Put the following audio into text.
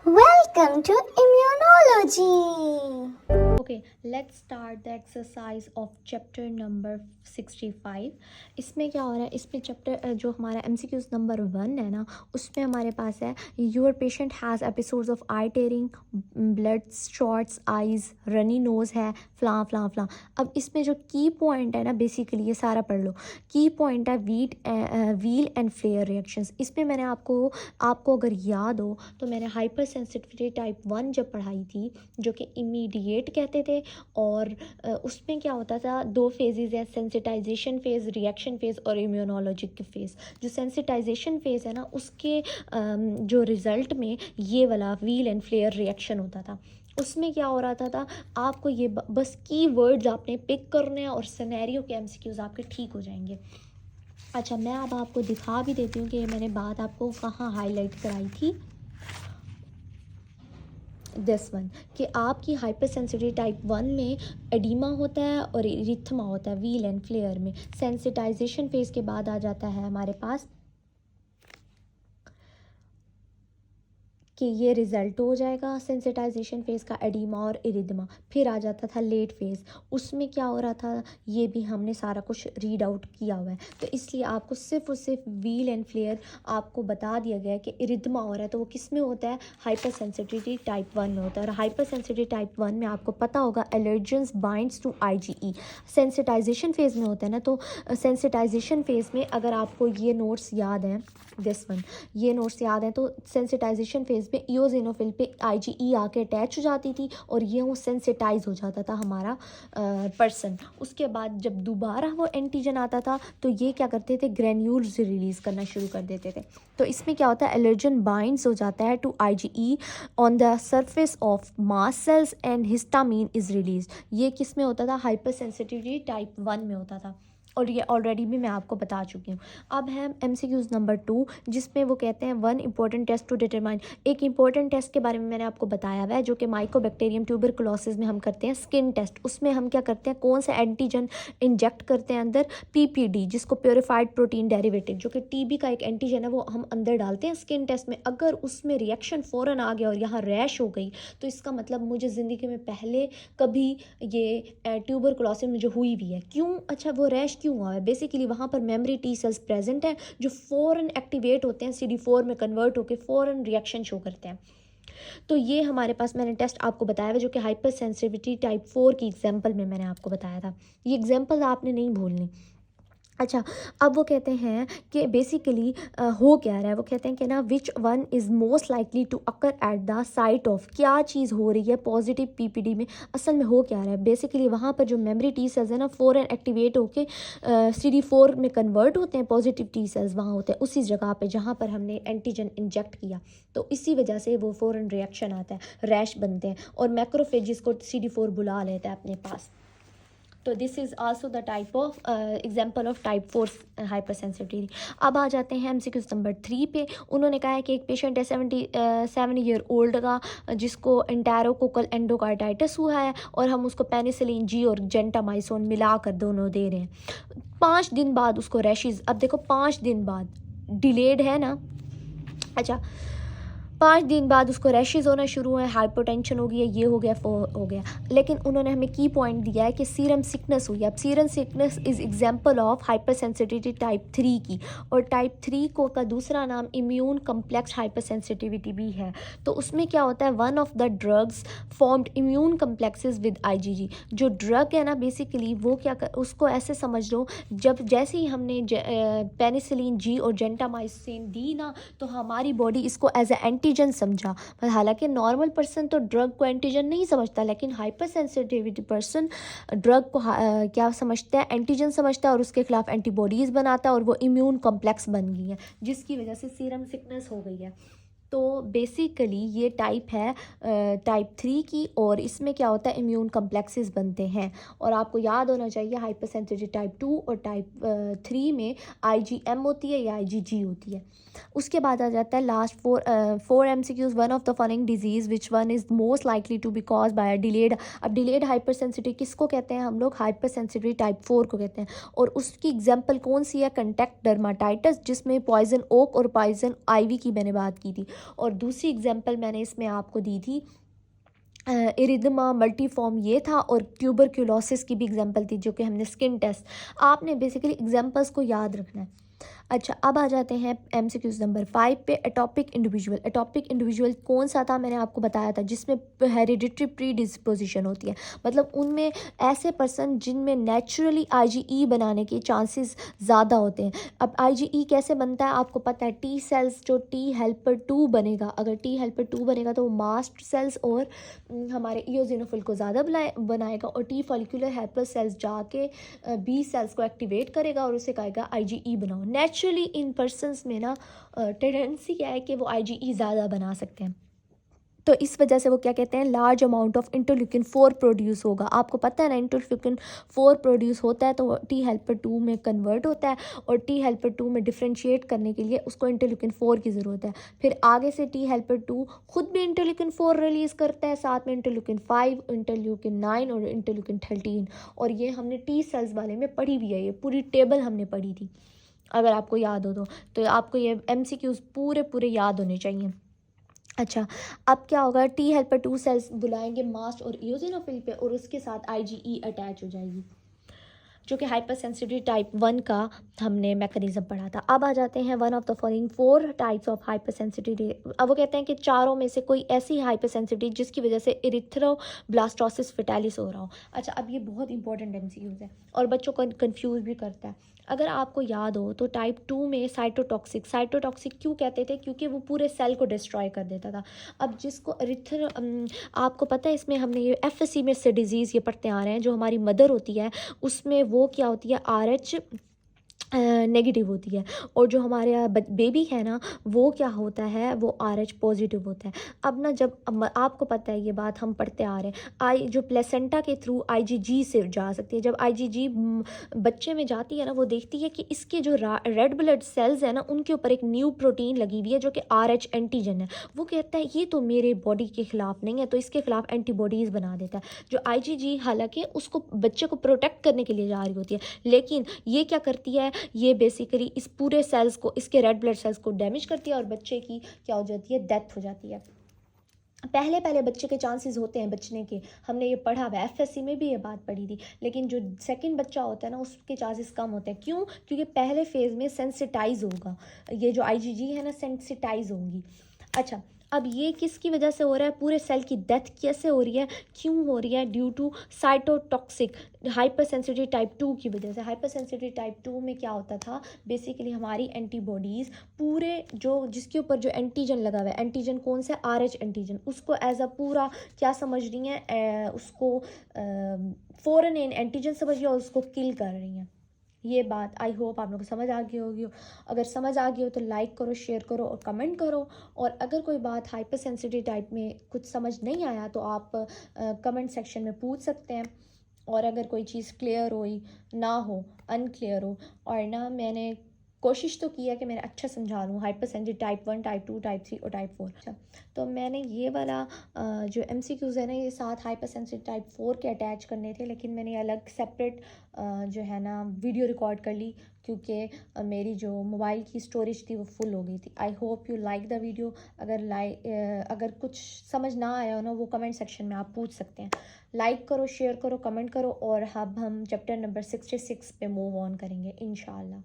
Welcome to Immunology. Okay, let's start the exercise of chapter number 65. इसमें क्या हो रहा है, इसमें चैप्टर जो हमारा MCQs नंबर 1 है ना, उसमें हमारे पास है your patient has episodes of eye tearing, blood shots, eyes, runny nose है, फ्लां फ्लां फ्लां। अब इसमें जो की पॉइंट है ना, बेसिकली ये सारा पढ़ लो। की पॉइंट है व्हील एंड फ्लेयर रिएक्शंस। इसमें मैंने आपको अगर याद हो तो मैंने हाइपर सेंसिटिविटी टाइप 1 जब पढ़ाई थी, जो कि इमीडिएट कहते थे, और उसमें क्या होता था, दो फेजेस है, सेंसिटाइजेशन फेज़, रिएक्शन फेज़ और इम्यूनोलॉजिक फेज़। जो सेंसिटाइजेशन फेज़ है ना, उसके जो रिज़ल्ट में ये वाला व्हील एंड फ्लेयर रिएक्शन होता था। उसमें क्या हो रहा था आपको ये बस की वर्ड्स आपने पिक करने हैं और सिनेरियो के MCQs आपके ठीक हो जाएंगे। अच्छा, मैं अब आपको दिखा भी देती हूँ कि मैंने बात आपको कहाँ हाईलाइट कराई थी। दिस वन, कि आपकी हाइपर सेंसिटिविटी टाइप 1 में एडिमा होता है और इरिथमा होता है व्हील एंड फ्लेयर में। सेंसिटाइजेशन फेज़ के बाद आ जाता है हमारे पास कि ये रिज़ल्ट हो जाएगा सेंसिटाइजेशन फेज़ का, एडिमा और इरिदमा। फिर आ जाता था लेट फेज़, उसमें क्या हो रहा था ये भी हमने सारा कुछ रीड आउट किया हुआ है, तो इसलिए आपको सिर्फ और सिर्फ व्हील एंड फ्लेयर आपको बता दिया गया है कि इरिदमा हो रहा है, तो वो किस में होता है, हाइपर सेंसिटिविटी टाइप 1 में होता है। और हाइपर सेंसिटिविटी टाइप 1 में आपको पता होगा allergens binds to IgE। Sensitization phase में होता है ना, तो सेंसिटाइजेशन फेज़ में अगर आपको ये नोट्स याद हैं, दिस वन, ये नोट्स याद हैं, तो सेंसिटाइजेशन फेज़ में ईओसिनोफिल पे IgE आके अटैच हो जाती थी और ये वो सेंसिटाइज हो जाता था हमारा पर्सन। उसके बाद जब दोबारा वो एंटीजन आता था तो ये क्या करते थे, ग्रेन्यूल्स रिलीज़ करना शुरू कर देते थे। तो इसमें क्या होता है, एलर्जन बाइंड्स हो जाता है to IgE on the surface of mast cells and histamine is release. ये किस में होता था, हाइपर सेंसिटिविटी टाइप 1 में होता था, और ये ऑलरेडी भी मैं आपको बता चुकी हूँ। अब है MCQs नंबर 2, जिसमें वो कहते हैं one important test to determine. एक इंपॉर्टेंट टेस्ट के बारे में मैंने आपको बताया हुआ है, जो कि माइकोबैक्टीरियम ट्यूबरकुलोसिस में हम करते हैं स्किन टेस्ट। उसमें हम क्या करते हैं, कौन सा एंटीजन इंजेक्ट करते हैं अंदर, PPD, जिसको प्योरीफाइड प्रोटीन डेरिवेटिव, जो कि TB का एक एंटीजन है, वो हम अंदर डालते हैं स्किन टेस्ट में। अगर उसमें रिएक्शन फ़ौरन आ गया और यहाँ रैश हो गई, तो इसका मतलब मुझे ज़िंदगी में पहले कभी ये ट्यूबरकुलोसिस मुझे हुई भी है। क्यों, अच्छा वो रैश क्यों हुआ है, बेसिकली वहाँ पर मेमोरी T सेल्स प्रेजेंट हैं जो फ़ौरन एक्टिवेट होते हैं, CD4 में कन्वर्ट होकर फ़ौरन रिएक्शन शो करते हैं। तो ये हमारे पास मैंने टेस्ट आपको बताया है, जो कि हाइपर सेंसिटिविटी टाइप 4 की एग्जांपल में मैंने आपको बताया था। ये एग्जांपल आपने नहीं भूलनी। अच्छा, अब वो कहते हैं कि बेसिकली हो क्या रहा है, वो कहते हैं कि ना which one is most likely to occur at the site of, क्या चीज़ हो रही है पॉजिटिव PPD में। असल में हो क्या रहा है, बेसिकली वहाँ पर जो मेमोरी T सेल्स है ना, फ़ौरन एक्टिवेट होके CD4 में कन्वर्ट होते हैं, पॉजिटिव T सेल्स वहाँ होते हैं उसी जगह पे जहाँ पर हमने एंटीजन इंजेक्ट किया, तो इसी वजह से वो फ़ौरन रिएक्शन आता है, रैश बनते हैं और मैक्रोफेजिस को CD4 बुला लेता है अपने पास। तो this is also the type of example of type 4 hyper sensitivity. अब आ जाते हैं MCQs नंबर 3 पे। उन्होंने कहा है कि एक पेशेंट है 77 ईयर ओल्ड का, जिसको एंटेरोकोकल एंडोकार्डाइटिस हुआ है, और हम उसको पेनिसिलिन G और जेंटामाइसिन मिलाकर दोनों दे रहे हैं। 5 दिन बाद उसको रैशेज़, अब देखो 5 दिन बाद, डिलेड है ना। अच्छा, 5 दिन बाद उसको रैशेज़ होना शुरू हुए, हाइपोटेंशन हो गई है, ये हो गया, वो हो गया। लेकिन उन्होंने हमें की पॉइंट दिया है कि सीरम सिकनेस हुई है। अब serum sickness is example of hyper sensitivity type 3 की, और टाइप 3 को का दूसरा नाम इम्यून कम्प्लेक्स हाइपर सेंसिटिविटी भी है। तो उसमें क्या होता है, one of the drugs formed immune complexes with IgG। जो ड्रग है ना, बेसिकली वो क्या उसको ऐसे समझ लो, जब जैसे ही हमने पेनिसिलिन G और जेंटामाइसिन दी ना, तो हमारी बॉडी इसको एज ए एंटीजन समझा। पर हालांकि नॉर्मल पर्सन तो ड्रग को एंटीजन नहीं समझता, लेकिन हाइपर सेंसिटिविटी पर्सन ड्रग को क्या समझता है, एंटीजन समझता है, और उसके खिलाफ एंटीबॉडीज़ बनाता है, और वो इम्यून कॉम्प्लेक्स बन गई है, जिसकी वजह से सीरम सिकनेस हो गई है। तो बेसिकली ये टाइप है टाइप 3 की, और इसमें क्या होता है, इम्यून कम्प्लेक्सेस बनते हैं। और आपको याद होना चाहिए हाइपर सेंसिटिविटी टाइप 2 और टाइप 3 में IgM होती है या IgG होती है। उसके बाद आ जाता है last four MCQs, one of the following disease which one is most likely to be cause by delayed. अब डिलेड हाइपर सेंसिटिविटी किसको कहते हैं हम लोग, हाइपर सेंसिटिविटी टाइप 4 को कहते हैं। और उसकी एग्जांपल कौन सी है, कंटेक्ट डर्माटाइटिस, जिसमें पॉइजन ओक और पॉइजन आइवी की मैंने बात की थी। और दूसरी एग्जांपल मैंने इसमें आपको दी थी इरिदमा मल्टीफॉर्म ये था, और ट्यूबरक्यूलोसिस की भी एग्जांपल थी जो कि हमने स्किन टेस्ट। आपने बेसिकली एग्जांपल्स को याद रखना है। अच्छा, अब आ जाते हैं एमसीक्यूज नंबर 5 पे। Atopic individual. एटॉपिक इंडिविजुअल कौन सा था, मैंने आपको बताया था, जिसमें हेरिडिटरी प्री डिस्पोजिशन होती है, मतलब उनमें ऐसे पर्सन जिनमें नेचुरली आईजीई बनाने के चांसेस ज़्यादा होते हैं। अब आईजीई कैसे बनता है आपको पता है, टी सेल्स जो टी हेल्पर 2 बनेगा, अगर टी हेल्पर 2 बनेगा तो मास्ट सेल्स और हमारे इयोजिनोफिल को ज़्यादा बनाएगा, और टी फॉलिकुलर हेल्पर सेल्स जाके बी सेल्स को एक्टिवेट करेगा और उसे कहेगा आईजीई बनाओ। नेचुरली इन पर्सनस में ना टेंडेंसी क्या है कि वो आईजीई ज़्यादा बना सकते हैं, तो इस वजह से वो क्या कहते हैं, large amount of interleukin 4 produce होगा। आपको पता है ना, इंटरल्यूकिन 4 प्रोड्यूस होता है तो टी हेल्पर 2 में कन्वर्ट होता है, और टी हेल्पर 2 में डिफ्रेंशिएट करने के लिए उसको इंटरल्यूकिन 4 की ज़रूरत है। फिर आगे से टी हेल्पर 2 खुद भी इंटरल्यूकिन 4 रिलीज़ करता है, साथ में इंटरल्यूकिन 5, इंटरल्यूकिन 9 और इंटरल्यूकिन 13। और ये हमने टी सेल्स वाले में पढ़ी हुई है, ये पूरी टेबल हमने पढ़ी थी, अगर आपको याद हो तो आपको ये एमसीक्यूज़ पूरे पूरे याद होने चाहिए। अच्छा, अब क्या होगा, टी हेल्पर 2 सेल्स बुलाएंगे मास्ट और इयोजिनोफिल पे, और उसके साथ आईजीई अटैच हो जाएगी, जो कि हाइपर सेंसिटिव टाइप 1 का हमने मैकेनिज्म पढ़ा था। अब आ जाते हैं one of the following 4 types of hyper sensitivity. अब वो कहते हैं कि चारों में से कोई ऐसी हाइपर सेंसिटिविटी जिसकी वजह से इरिथ्रोब्लास्टोसिस फेटालिस हो रहा हो। अच्छा, अब ये बहुत इंपॉर्टेंट एमसीक्यूज है और बच्चों को कंफ्यूज भी करता है। अगर आपको याद हो तो टाइप 2 में साइटोटॉक्सिक क्यों कहते थे, क्योंकि वो पूरे सेल को डिस्ट्रॉय कर देता था। अब जिसको आपको पता है, इसमें हमने ये एफएससी में से डिजीज़ ये पढ़ते आ रहे हैं, जो हमारी मदर होती है उसमें वो क्या होती है, RH नेगेटिव होती है, और जो हमारे यहाँ बेबी है ना वो क्या होता है, वो RH पॉजिटिव होता है। अब ना जब आपको पता है ये बात हम पढ़ते आ रहे हैं, जो प्लेसेंटा के थ्रू IgG से जा सकती है। जब IgG बच्चे में जाती है ना, वो देखती है कि इसके जो रेड ब्लड सेल्स है ना उनके ऊपर एक न्यू प्रोटीन लगी हुई है जो कि RH एंटीजन है। वो कहता है ये तो मेरे बॉडी के खिलाफ नहीं है, तो इसके खिलाफ एंटीबॉडीज़ बना देता है। जो IgG हालांकि उसको बच्चे को प्रोटेक्ट करने के लिए जा रही होती है, लेकिन ये क्या करती है, ये बेसिकली इस पूरे सेल्स को, इसके रेड ब्लड सेल्स को डैमेज करती है, और बच्चे की क्या हो जाती है, डेथ हो जाती है। पहले बच्चे के चांसेस होते हैं बचने के, हमने ये पढ़ा हुआ है, एफएससी में भी ये बात पढ़ी थी। लेकिन जो सेकंड बच्चा होता है ना उसके चांसेस कम होते हैं। क्यों? क्योंकि पहले फेज में सेंसिटाइज होगा, ये जो आईजीजी है ना सेंसिटाइज होंगी। अच्छा, अब ये किसकी वजह से हो रहा है, पूरे सेल की डेथ कैसे हो रही है, क्यों हो रही है, due to cytotoxic hypersensitive type 2 की वजह से। हाइपर सेंसिटिव टाइप 2 में क्या होता था, बेसिकली हमारी एंटीबॉडीज़ पूरे जो जिसके ऊपर जो एंटीजन लगा हुआ है, एंटीजन कौन सा, RH एंटीजन, उसको एज अ पूरा क्या समझ रही हैं, उसको फॉरेन एंटीजन समझ रही है और उसको किल कर रही हैं। ये बात आई होप आप लोगों को समझ आ गई होगी। अगर समझ आ गई हो तो लाइक करो, शेयर करो और कमेंट करो। और अगर कोई बात हाइपर सेंसिटिव टाइप में कुछ समझ नहीं आया तो आप कमेंट सेक्शन में पूछ सकते हैं। और अगर कोई चीज़ क्लियर हुई ना हो, अनक्लियर हो, और ना मैंने कोशिश तो की है कि मैंने अच्छा समझा लूँ hyper sensitive type 1, type 2, type 3 और टाइप 4। अच्छा, तो मैंने ये वाला जो MCQs है ना ये साथ हाइपर सेंसिटिव टाइप 4 के अटैच करने थे, लेकिन मैंने अलग सेपरेट जो है ना वीडियो रिकॉर्ड कर ली, क्योंकि मेरी जो मोबाइल की स्टोरेज थी वो फुल हो गई थी। I hope you like the video. अगर कुछ समझ ना आया हो ना वो कमेंट सेक्शन में आप पूछ सकते हैं। लाइक करो, शेयर करो, कमेंट करो, और अब हम चैप्टर नंबर 66 पे मूव ऑन करेंगे इंशाल्लाह।